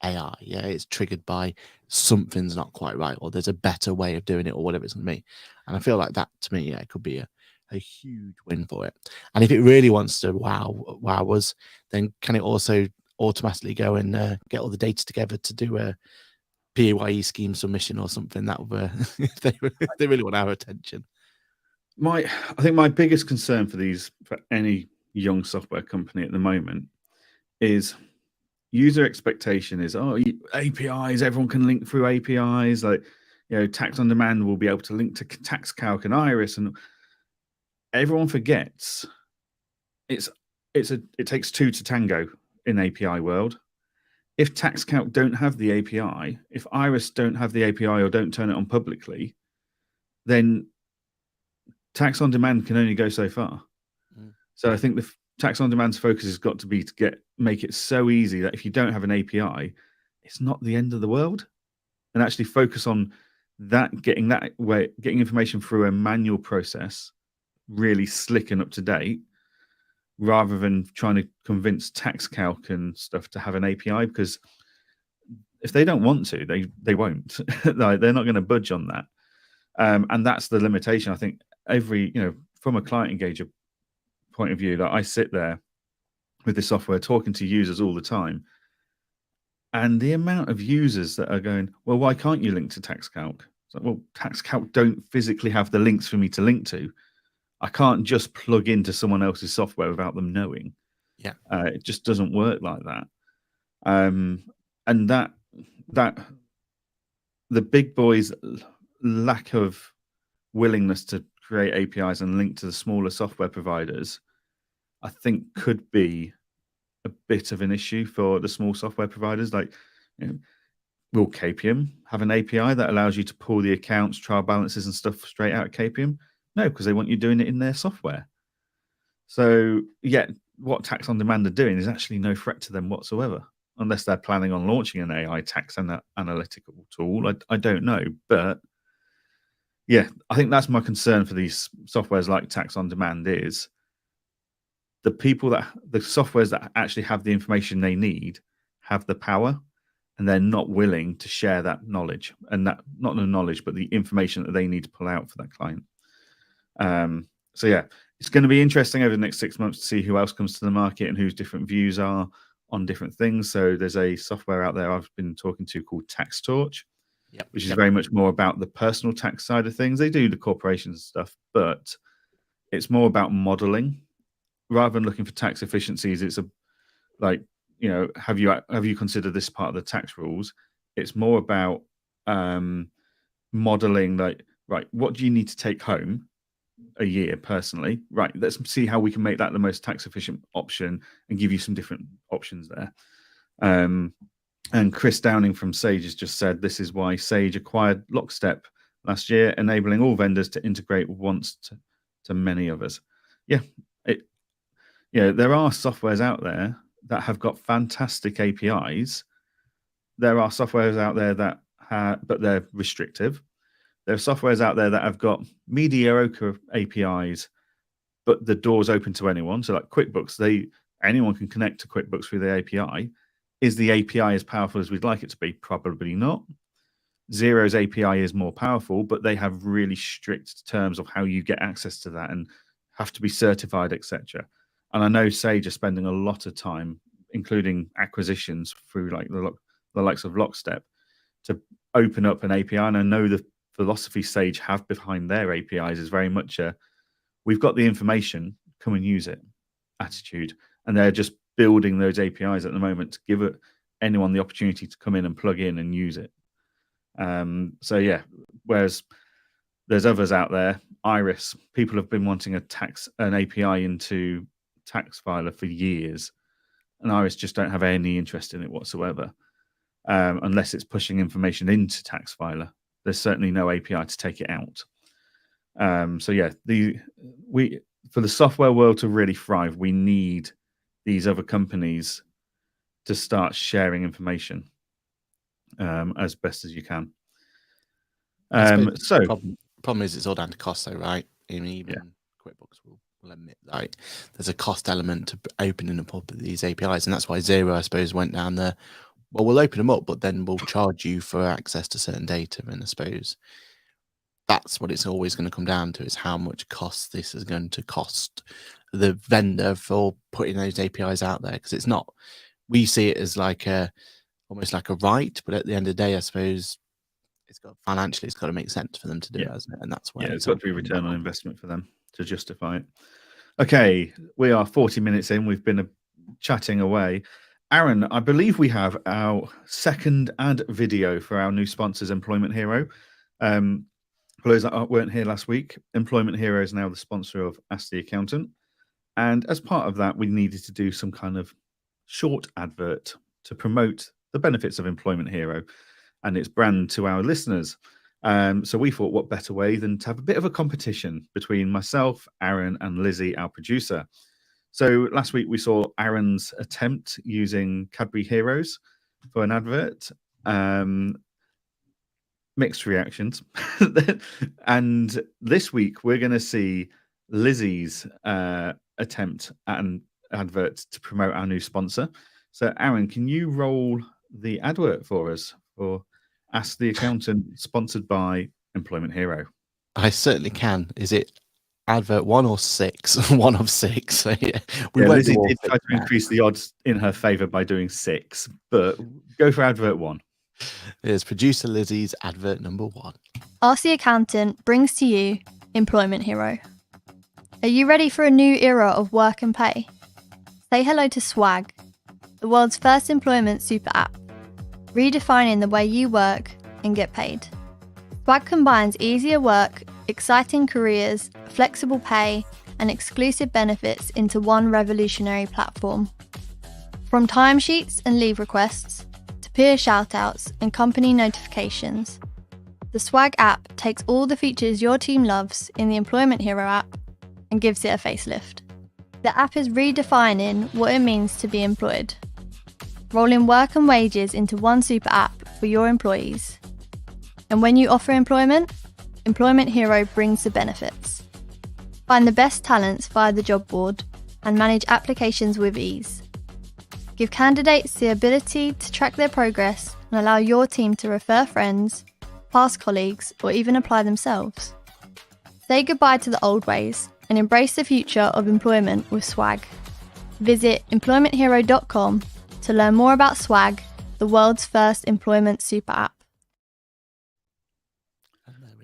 AI. Yeah, it's triggered by something's not quite right, or there's a better way of doing it, or whatever it's going to be. And I feel like that, to me, it could be a huge win for it. And if it really wants to wow us, then can it also automatically go and get all the data together to do a PAYE scheme submission or something? That would if they really want our attention. I think my biggest concern for any young software company at the moment is user expectation is, APIs, everyone can link through APIs. Like, Tax on Demand will be able to link to Tax Calc and Iris, and everyone forgets it takes two to tango in API world. If Tax Calc don't have the API, if Iris don't have the API or don't turn it on publicly, then Tax on Demand can only go so far. So I think the Tax on Demand's focus has got to be to make it so easy that if you don't have an API, it's not the end of the world, and actually focus on that, getting information through a manual process, really slick and up to date, rather than trying to convince Tax Calc and stuff to have an API, because if they don't want to, they won't. Like, they're not going to budge on that. And that's the limitation. I think from a client engager point of view, that I sit there with this software talking to users all the time, and the amount of users that are going, well, why can't you link to Tax Calc? It's like, well, Tax Calc don't physically have the links for me to link to. I can't just plug into someone else's software without them knowing. Yeah, it just doesn't work like that. And that the big boys' lack of willingness to create APIs and link to the smaller software providers, I think, could be a bit of an issue for the small software providers. Like, will KPM have an API that allows you to pull the accounts, trial balances and stuff straight out of KPM? No, because they want you doing it in their software. So, what Tax on Demand are doing is actually no threat to them whatsoever, unless they're planning on launching an AI tax analytical tool. I don't know. But, I think that's my concern for these softwares like Tax on Demand is the softwares that actually have the information they need have the power, and they're not willing to share that knowledge, and that, not the knowledge, but the information that they need to pull out for that client. It's going to be interesting over the next 6 months to see who else comes to the market and whose different views are on different things. So there's a software out there I've been talking to called Tax Torch, which is very much more about the personal tax side of things. They do the corporations stuff, but it's more about modeling rather than looking for tax efficiencies. It's have you considered this part of the tax rules? It's more about modeling, right, what do you need to take home a year personally? Right, let's see how we can make that the most tax efficient option and give you some different options there. And Chris Downing from Sage has just said this is why Sage acquired Lockstep last year, enabling all vendors to integrate once to many others. There are softwares out there that have got fantastic APIs. There are softwares out there that but they're restrictive. There are softwares out there that have got mediocre APIs, but the door's open to anyone. So like QuickBooks, anyone can connect to QuickBooks through the API. Is the API as powerful as we'd like it to be? Probably not. Xero's API is more powerful, but they have really strict terms of how you get access to that and have to be certified, etc. And I know Sage are spending a lot of time, including acquisitions through like the likes of Lockstep, to open up an API. And I know the philosophy Sage have behind their APIs is very much we've got the information, come and use it attitude. And they're just building those APIs at the moment to give anyone the opportunity to come in and plug in and use it. Whereas there's others out there, Iris, people have been wanting an API into TaxFiler for years, and Iris just don't have any interest in it whatsoever, unless it's pushing information into TaxFiler. There's certainly no API to take it out. For the software world to really thrive, we need these other companies to start sharing information as best as you can. Problem is it's all down to cost, though, right? Even QuickBooks will admit that there's a cost element to opening up these APIs, and that's why Xero, I suppose, went down there. Well, we'll open them up, but then we'll charge you for access to certain data, and I suppose that's what it's always going to come down to, is how much cost this is going to cost the vendor for putting those APIs out there, because it's not, we see it as almost like a right, but at the end of the day, I suppose it's got to make sense for them to do it, hasn't it? And that's why it's got to be return on investment for them to justify it. Okay, we are 40 minutes in. We've been chatting away. Aaron, I believe we have our second ad video for our new sponsors, Employment Hero. For those that weren't here last week, Employment Hero is now the sponsor of Ask the Accountant. And as part of that, we needed to do some kind of short advert to promote the benefits of Employment Hero and its brand to our listeners. So we thought, what better way than to have a bit of a competition between myself, Aaron, and Lizzie, our producer. So last week we saw Aaron's attempt using Cadbury Heroes for an advert. Mixed reactions. And this week we're going to see Lizzie's attempt at an advert to promote our new sponsor. So Aaron, can you roll the advert for us for Ask the Accountant, sponsored by Employment Hero? I certainly can. Is it advert 1 or 6? 1 of 6. So Lizzie did try to increase the odds in her favour by doing 6, but go for advert 1. Here's producer Lizzie's advert number 1. Ask the Accountant brings to you Employment Hero. Are you ready for a new era of work and pay? Say hello to Swag, the world's first employment super app, redefining the way you work and get paid. Swag combines easier work, exciting careers, flexible pay, and exclusive benefits into one revolutionary platform. From timesheets and leave requests, to peer shoutouts and company notifications, the Swag app takes all the features your team loves in the Employment Hero app and gives it a facelift. The app is redefining what it means to be employed, rolling work and wages into one super app for your employees. And when you offer employment, Employment Hero brings the benefits. Find the best talents via the job board and manage applications with ease. Give candidates the ability to track their progress and allow your team to refer friends, past colleagues, or even apply themselves. Say goodbye to the old ways and embrace the future of employment with Swag. Visit employmenthero.com to learn more about Swag, the world's first employment super app.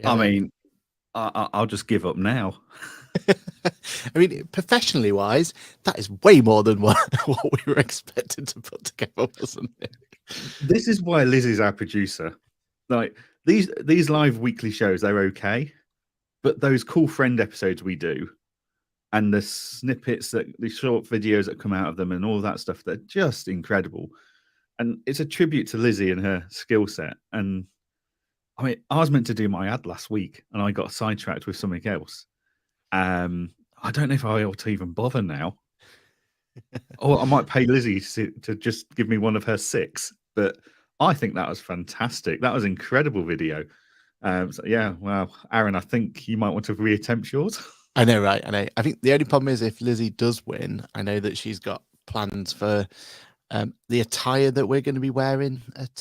I mean, I'll just give up now. I mean, professionally wise, that is way more than what we were expected to put together, wasn't it? This is why Liz is our producer. Like these live weekly shows, they're okay, but those cool friend episodes we do, and the snippets, the short videos that come out of them, and all that stuff, they're just incredible. And it's a tribute to Lizzie and her skill set. And I mean, I was meant to do my ad last week, and I got sidetracked with something else. I don't know if I ought to even bother now. Or I might pay Lizzie to just give me one of her 6. But I think that was fantastic. That was an incredible video. So yeah, well, Aaron, I think you might want to reattempt yours. I know, right? I know. I think the only problem is if Lizzie does win, I know that she's got plans for the attire that we're going to be wearing at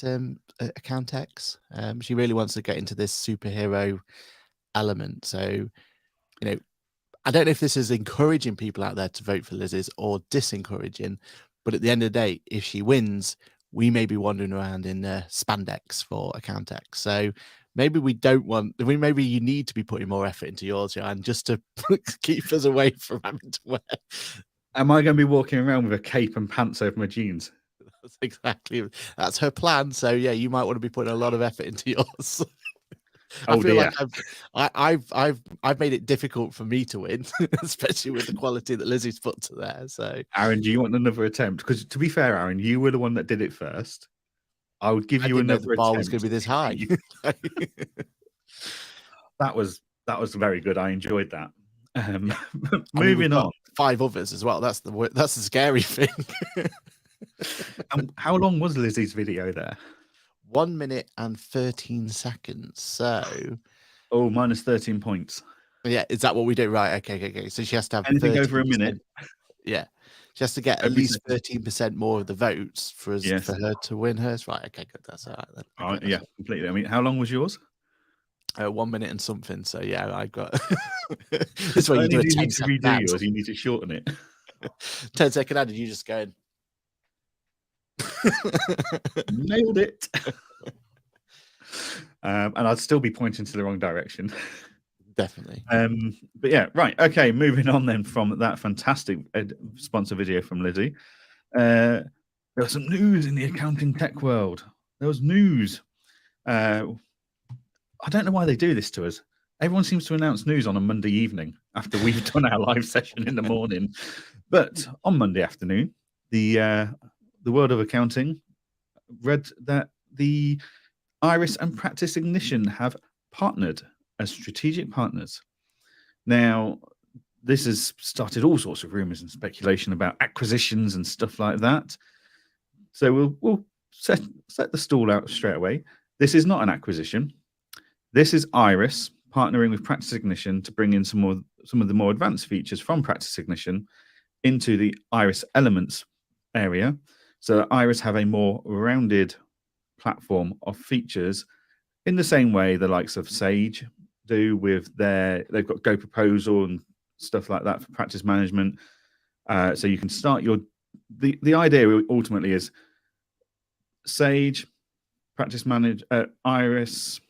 Accountex. She really wants to get into this superhero element. So, I don't know if this is encouraging people out there to vote for Lizzie's or disencouraging, but at the end of the day, if she wins, we may be wandering around in spandex for Accountex. So maybe maybe you need to be putting more effort into yours, Johann, just to keep us away from having to wear. Am I going to be walking around with a cape and pants over my jeans? That's her plan. So yeah, you might want to be putting a lot of effort into yours. I feel like I've made it difficult for me to win, especially with the quality that Lizzie's put to there. So Aaron, do you want another attempt? Because to be fair, Aaron, you were the one that did it first. I would give you another the bar attempt. was going to be this high. That was very good. I enjoyed that. Moving on. 5 others as well. That's the scary thing. How long was Lizzie's video there? 1 minute and 13 seconds. So, minus 13 points. Yeah, is that what we do? Right. Okay. So she has to have anything over a minute. Yeah, she has to get at least 13% more of the votes for her to win hers. Right. Okay, good. That's all right then. Yeah, completely. I mean, how long was yours? 1 minute and something. So yeah, I got. This way you do a 10 second ad. Yours, you need to shorten it. 10 second ad. You just going. Nailed it. And I'd still be pointing to the wrong direction. Definitely. But yeah, right. Okay, moving on then from that fantastic sponsor video from Lizzie. There was some news in the accounting tech world. There was news. I don't know why they do this to us. Everyone seems to announce news on a Monday evening after we've done our live session in the morning. But on Monday afternoon, the world of accounting read that the Iris and Practice Ignition have partnered as strategic partners. Now, this has started all sorts of rumors and speculation about acquisitions and stuff like that. So we'll set the stall out straight away. This is not an acquisition. This is Iris partnering with Practice Ignition to bring in some of the more advanced features from Practice Ignition into the Iris Elements area. So Iris have a more rounded platform of features in the same way the likes of Sage do with they've got Go Proposal and stuff like that for practice management. So you can start the idea ultimately is Sage, Practice Manager, Iris,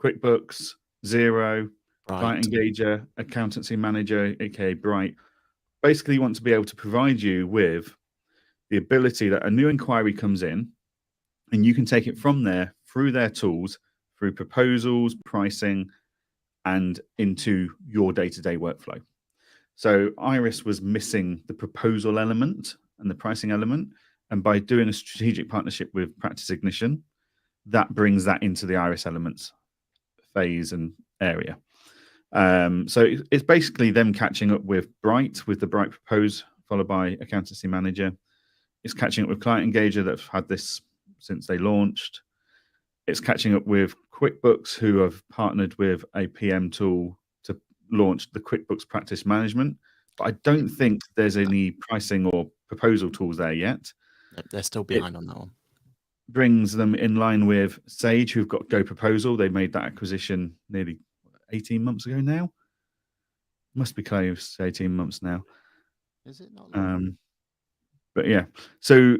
QuickBooks, Xero, Client Engager, Accountancy Manager, aka Bright. Basically, you want to be able to provide you with the ability that a new inquiry comes in and you can take it from there through their tools, through proposals, pricing, and into your day-to-day workflow. So Iris was missing the proposal element and the pricing element. And by doing a strategic partnership with Practice Ignition, that brings that into the Iris Elements phase and area. So it's basically them catching up with Bright, with the Bright Propose, followed by Accountancy Manager. It's catching up with Client Engager that have had this since they launched. It's catching up with QuickBooks, who have partnered with a PM tool to launch the QuickBooks Practice Management. But I don't think there's any pricing or proposal tools there yet. They're still behind on that one. Brings them in line with Sage, who've got Go Proposal. They made that acquisition nearly 18 months ago now. Must be close to 18 months now. Is it not long? But yeah, so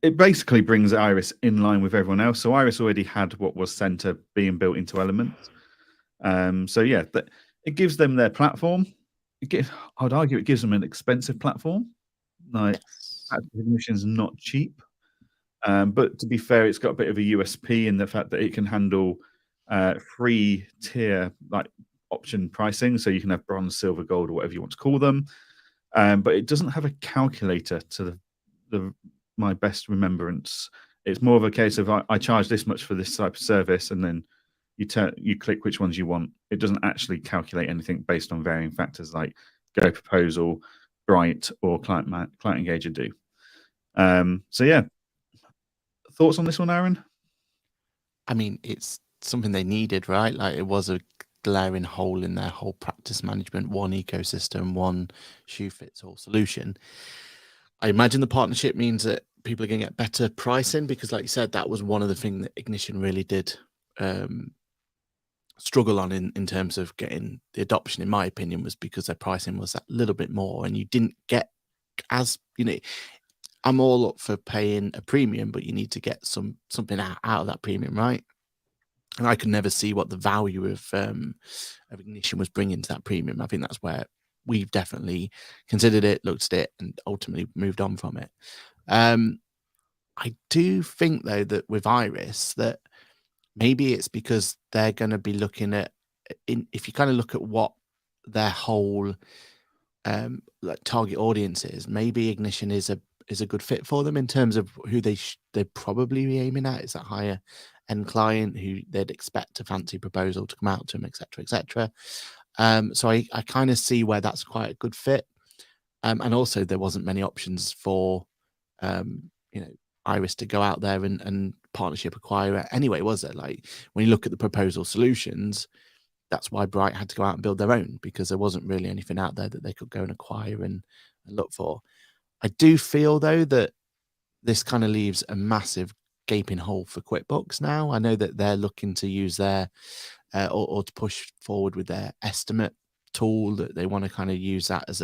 it basically brings Iris in line with everyone else. So Iris already had what was Center being built into Elements. So yeah, it gives them their platform. I'd argue it gives them an expensive platform. Like Ignition's not cheap. But to be fair, it's got a bit of a USP in the fact that it can handle free tier like option pricing. So you can have bronze, silver, gold, or whatever you want to call them. But it doesn't have a calculator to my best remembrance. It's more of a case of I charge this much for this type of service, and then you click which ones you want. It doesn't actually calculate anything based on varying factors like Go Proposal, Bright, or Client Engager do. So yeah, thoughts on this one, Aaron? I mean, it's something they needed, right? Like it was a glaring hole in their whole practice management, one ecosystem, one shoe fits all solution. I imagine the partnership means that people are going to get better pricing because, like you said, that was one of the things that Ignition really did struggle on in terms of getting the adoption, in my opinion, was because their pricing was a little bit more and you didn't get as, I'm all up for paying a premium, but you need to get something out of that premium, right? And I could never see what the value of Ignition was bringing to that premium. I think that's where we've definitely considered it, looked at it, and ultimately moved on from it. I do think, though, that with Iris, that maybe it's because they're going to be looking at, if you kind of look at what their whole like target audience is, maybe Ignition is a good fit for them in terms of who they'd probably be aiming at. Is that higher end client who they'd expect a fancy proposal to come out to them, etc., etc. So I kind of see where that's quite a good fit. And also there wasn't many options for Iris to go out there and partnership acquire anyway, was there? Like when you look at the proposal solutions, that's why Bright had to go out and build their own, because there wasn't really anything out there that they could go and acquire and look for. I do feel, though, that this kind of leaves a massive gaping hole for QuickBooks now. I know that they're looking to use their or to push forward with their estimate tool, that they want to kind of use that as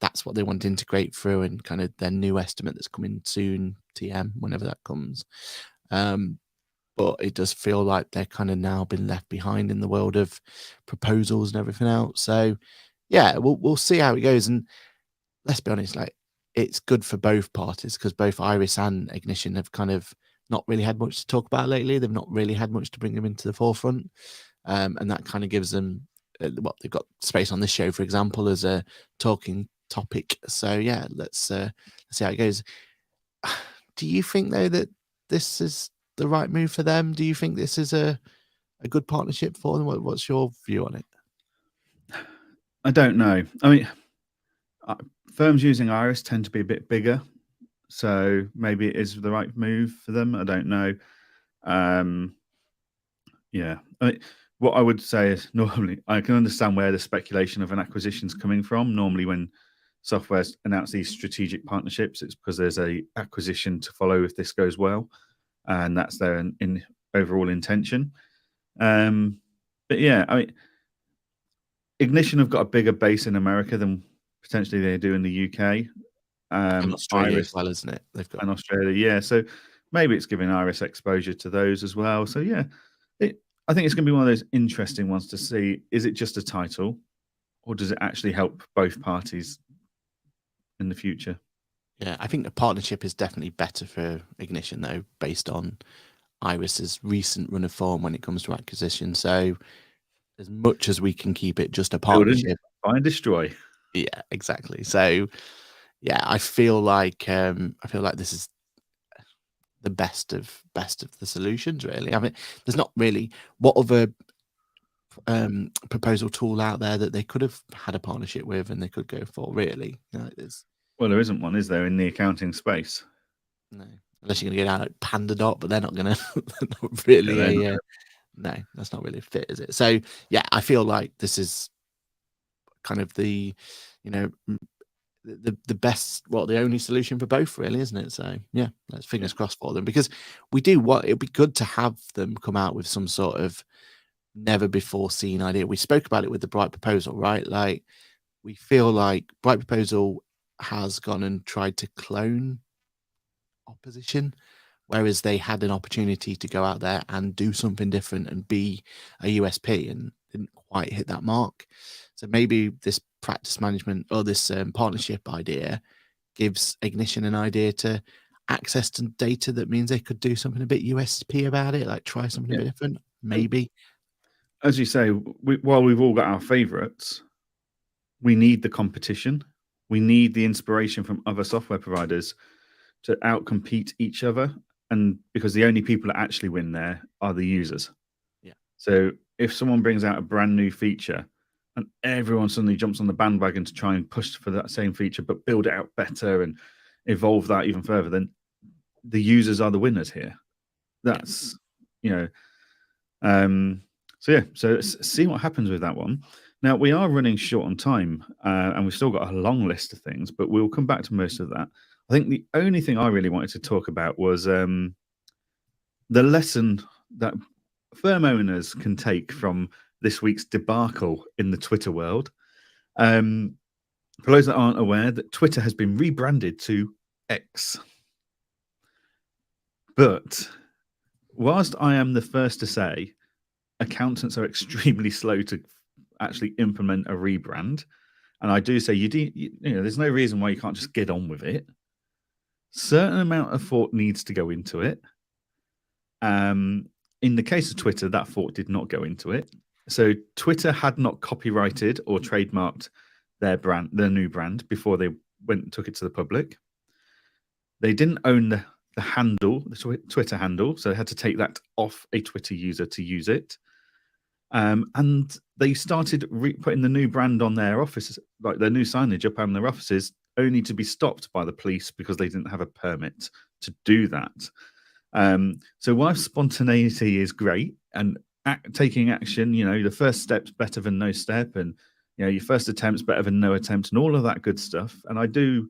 that's what they want to integrate through, and kind of their new estimate that's coming soon, TM, whenever that comes. But it does feel like they're kind of now been left behind in the world of proposals and everything else. So yeah, we'll see how it goes. And let's be honest, like it's good for both parties, because both Iris and Ignition have kind of not really had much to talk about lately. They've not really had much to bring them into the forefront. And that kind of gives them they've got space on this show, for example, as a talking topic. So yeah, let's see how it goes. Do you think, though, that this is the right move for them? Do you think this is a good partnership for them? What's your view on it? I don't know. I mean, firms using Iris tend to be a bit bigger, so maybe it is the right move for them. I don't know. Yeah, I mean, what I would say is normally I can understand where the speculation of an acquisition is coming from. Normally, when softwares announce these strategic partnerships, it's because there's a acquisition to follow if this goes well, and that's their overall intention. But yeah, I mean, Ignition have got a bigger base in America than potentially they do in the UK. And Australia Iris, as well, isn't it? They've got and Australia, yeah. So maybe it's giving Iris exposure to those as well. So yeah, I think it's going to be one of those interesting ones to see. Is it just a title, or does it actually help both parties in the future? Yeah, I think the partnership is definitely better for Ignition, though, based on Iris's recent run of form when it comes to acquisition. So as much as we can keep it just a partnership, buy and destroy. Yeah, exactly. So yeah, I feel like this is the best of the solutions, really. I mean, there's not really what other proposal tool out there that they could have had a partnership with and they could go for, really. Well, there isn't one, is there, in the accounting space? No, unless you're going to go down like PandaDot, but they're not going to really. No, that's not really a fit, is it? So yeah, I feel like this is kind of the best, the only solution for both, really, isn't it? So yeah, let's fingers crossed for them, because it'd be good to have them come out with some sort of never before seen idea. We spoke about it with the Bright proposal, right? Like we feel like Bright proposal has gone and tried to clone opposition, whereas they had an opportunity to go out there and do something different and be a USP and didn't quite hit that mark. So maybe this practice management or this partnership idea gives Ignition an idea to access to data that means they could do something a bit USP about it, like try something a bit different, maybe. As you say, while we've all got our favourites, we need the competition. We need the inspiration from other software providers to outcompete each other. And because the only people that actually win there are the users. Yeah. So if someone brings out a brand new feature and everyone suddenly jumps on the bandwagon to try and push for that same feature, but build it out better and evolve that even further, then the users are the winners here. That's, so let's see what happens with that one. Now, we are running short on time, and we've still got a long list of things, but we'll come back to most of that. I think the only thing I really wanted to talk about was the lesson that firm owners can take from this week's debacle in the Twitter world. For those that aren't aware, that Twitter has been rebranded to X. But whilst I am the first to say accountants are extremely slow to actually implement a rebrand, and I do say there's no reason why you can't just get on with it. Certain amount of thought needs to go into it. In the case of Twitter, that thought did not go into it. So Twitter had not copyrighted or trademarked their new brand before they went and took it to the public. They didn't own the handle, the Twitter handle, so they had to take that off a Twitter user to use it. And they started putting the new brand on their offices, like their new signage up on their offices, only to be stopped by the police because they didn't have a permit to do that. So while spontaneity is great and taking action, the first step's better than no step, and your first attempt's better than no attempt, and all of that good stuff. And I do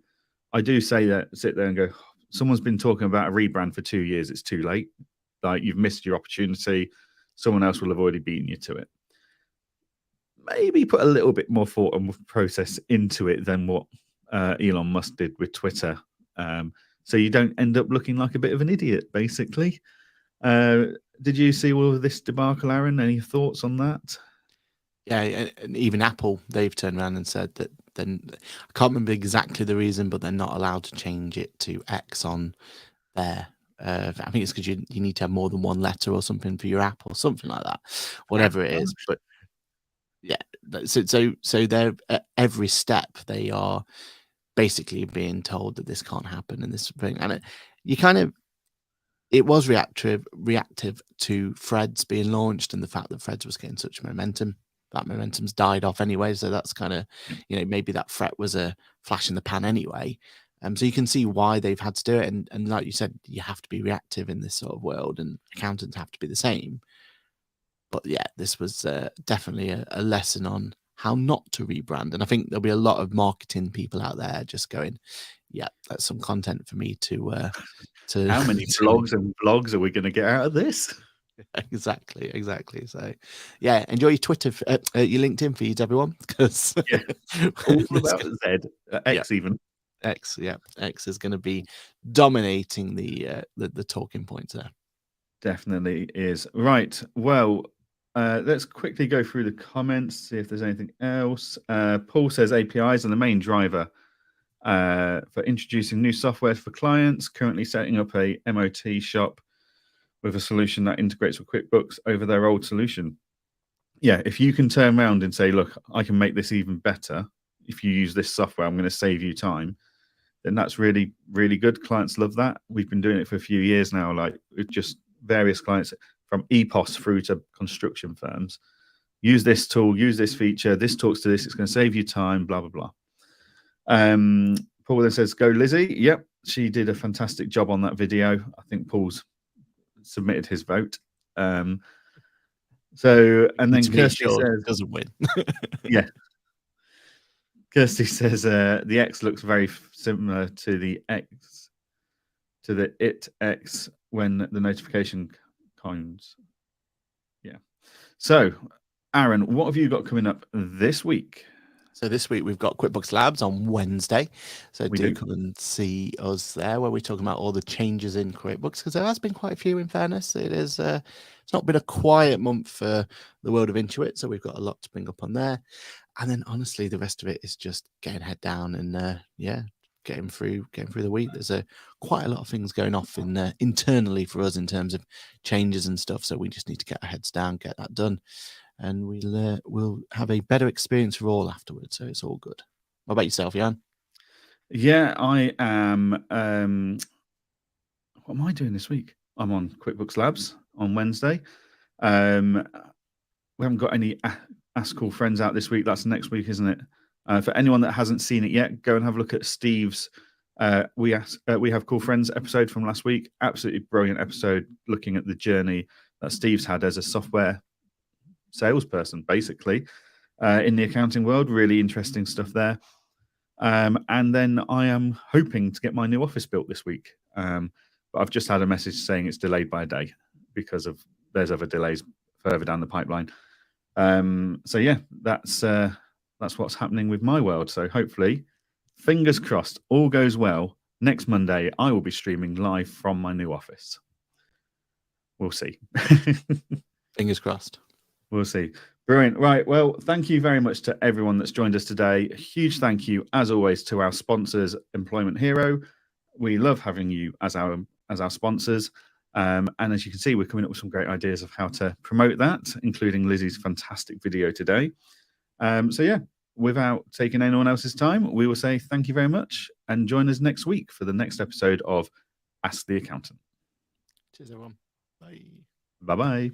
say that, sit there and go, someone's been talking about a rebrand for 2 years. It's too late. Like, you've missed your opportunity. Someone else will have already beaten you to it. Maybe put a little bit more thought and process into it than what Elon Musk did with Twitter. So you don't end up looking like a bit of an idiot, basically. Did you see all of this debacle, Aaron? Any thoughts on that? Yeah, and even Apple, they've turned around and said that then, I can't remember exactly the reason, but they're not allowed to change it to X on their. I think it's because you need to have more than one letter or something for your app or something like that, whatever it is. But yeah, so they're at every step they are basically being told that this can't happen and this thing, and it was reactive to Threads being launched and the fact that Threads was getting such momentum. That momentum's died off anyway, so that's kind of, maybe that threat was a flash in the pan anyway. So you can see why they've had to do it, and like you said, you have to be reactive in this sort of world, and accountants have to be the same. But yeah, this was definitely a lesson on how not to rebrand, and I think there'll be a lot of marketing people out there just going, "Yeah, that's some content for me to." How many blogs and vlogs are we going to get out of this? Exactly. So, yeah, enjoy your Twitter, your LinkedIn feeds, everyone, because all about Z, X even. X is going to be dominating the talking points there. Definitely is. Right. Well, let's quickly go through the comments, see if there's anything else. Paul says APIs are the main driver for introducing new software for clients, currently setting up a MOT shop with a solution that integrates with QuickBooks over their old solution. Yeah, if you can turn around and say, look, I can make this even better. If you use this software, I'm going to save you time. Then that's really, really good. Clients love that. We've been doing it for a few years now, like just various clients from EPOS through to construction firms. Use this tool, use this feature. This talks to this. It's going to save you time, blah, blah, blah. Paul then says, go Lizzie. Yep, she did a fantastic job on that video. I think Paul's submitted his vote. And then Kirsty says, doesn't win. Yeah. Kirsty says the X looks very similar to the X, to the X when the notification comes. Yeah. So, Aaron, what have you got coming up this week? So this week we've got QuickBooks Labs on Wednesday. So We do do. come and see us there where we're talking about all the changes in QuickBooks, because there has been quite a few in fairness. It is it's not been a quiet month for the world of Intuit, so we've got a lot to bring up on there. And then honestly, the rest of it is just getting head down and getting through the week. There's quite a lot of things going off internally for us in terms of changes and stuff. So we just need to get our heads down, get that done, and we'll have a better experience for all afterwards. So it's all good. What about yourself, Jan? Yeah, I am. What am I doing this week? I'm on QuickBooks Labs on Wednesday. We haven't got any Ask Cool Friends out this week. That's next week, isn't it? For anyone that hasn't seen it yet, go and have a look at Steve's We Have Cool Friends episode from last week. Absolutely brilliant episode, looking at the journey that Steve's had as a software salesperson, basically, in the accounting world. Really interesting stuff there. And then I am hoping to get my new office built this week. But I've just had a message saying it's delayed by a day because of there's other delays further down the pipeline. So yeah, that's what's happening with my world. So hopefully, fingers crossed, all goes well. Next Monday, I will be streaming live from my new office. We'll see. Fingers crossed. We'll see. Brilliant. Right. Well, thank you very much to everyone that's joined us today. A huge thank you, as always, to our sponsors, Employment Hero. We love having you as our sponsors. And as you can see, we're coming up with some great ideas of how to promote that, including Lizzie's fantastic video today. So yeah, without taking anyone else's time, we will say thank you very much and join us next week for the next episode of Ask the Accountant. Cheers, everyone. Bye. Bye-bye.